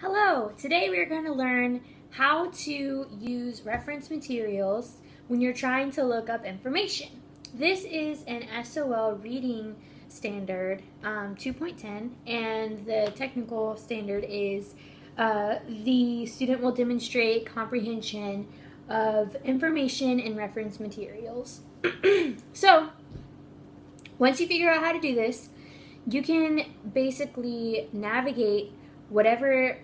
Hello! Today we are going to learn how to use reference materials when you're trying to look up information. This is an SOL reading standard 2.10, and the technical standard is the student will demonstrate comprehension of information in reference materials. So, once you figure out how to do this, you can basically navigate whatever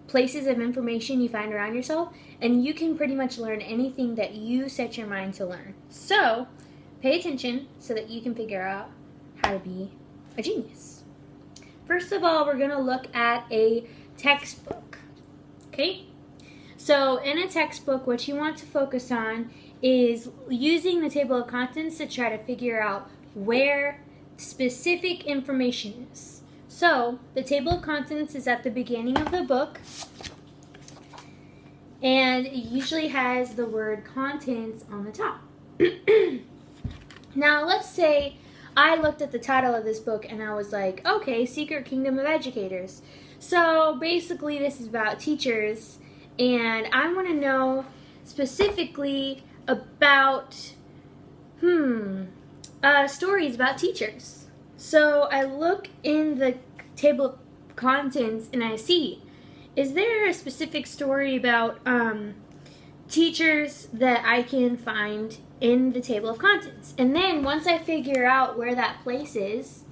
places of information you find around yourself, and you can pretty much learn anything that you set your mind to learn. So pay attention so that you can figure out how to be a genius. First of all, we're going to look at a textbook. Okay? So in a textbook, what you want to focus on is using the table of contents to try to figure out where specific information is. So, the table of contents is at the beginning of the book, and it usually has the word contents on the top. Now, let's say I looked at the title of this book and I was like, okay, Secret Kingdom of Educators. So, basically this is about teachers, and I want to know specifically about, stories about teachers. So I look in the table of contents and I see, is there a specific story about teachers that I can find in the table of contents? And then once I figure out where that place is,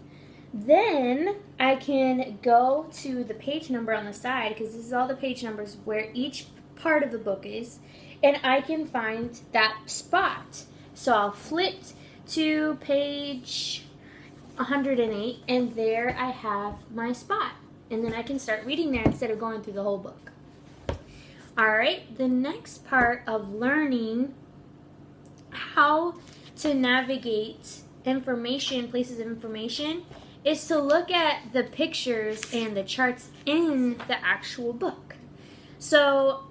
then I can go to the page number on the side, because this is all the page numbers where each part of the book is, and I can find that spot. So I'll flip to page 108, and there I have my spot, and then I can start reading there instead of going through the whole book. Alright, the next part of learning how to navigate information, places of information, is to look at the pictures and the charts in the actual book. So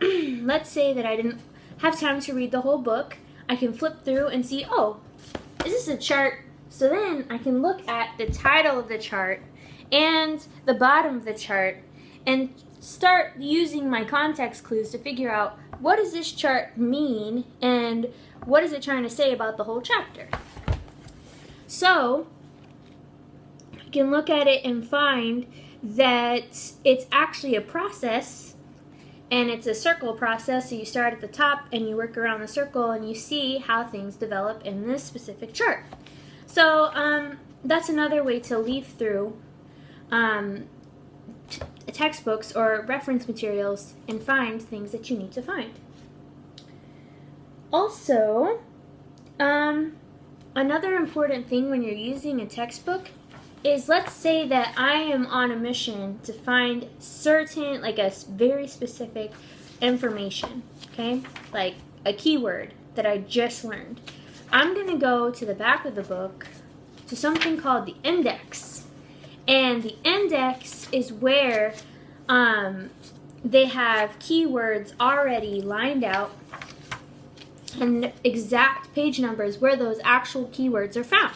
let's say that I didn't have time to read the whole book. I can flip through and see, oh, is this a chart? So then I can look at the title of the chart and the bottom of the chart and start using my context clues to figure out, what does this chart mean and what is it trying to say about the whole chapter. So I can look at it and find that it's actually a process, and it's a circle process. So you start at the top and you work around the circle and you see how things develop in this specific chart. So that's another way to leaf through textbooks or reference materials and find things that you need to find. Also, another important thing when you're using a textbook is, let's say that I am on a mission to find certain, like a very specific information, okay? Like a keyword that I just learned. I'm going to go to the back of the book to something called the index. And the index is where they have keywords already lined out and exact page numbers where those actual keywords are found.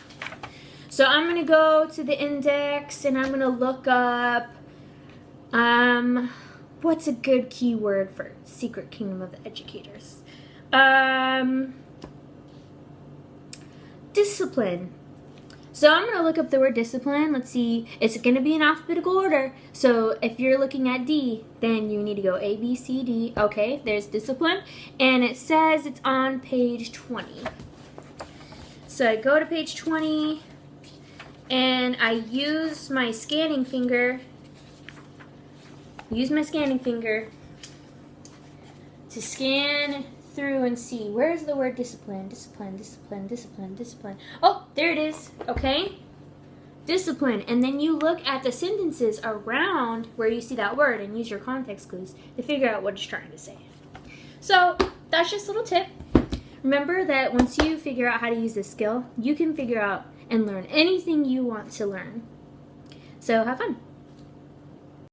So I'm going to go to the index and I'm going to look up, what's a good keyword for Secret Kingdom of Educators? Discipline. So I'm going to look up the word discipline. Let's see. It's going to be in alphabetical order. So if you're looking at D, then you need to go A, B, C, D. Okay, there's discipline. And it says it's on page 20. So I go to page 20 and I use my scanning finger. To scan through and see, where's the word discipline? Discipline, discipline, discipline, discipline. Oh, there it is. Okay, discipline. And then you look at the sentences around where you see that word and use your context clues to figure out what it's trying to say. So that's just a little tip. Remember that once you figure out how to use this skill, you can figure out and learn anything you want to learn. So have fun.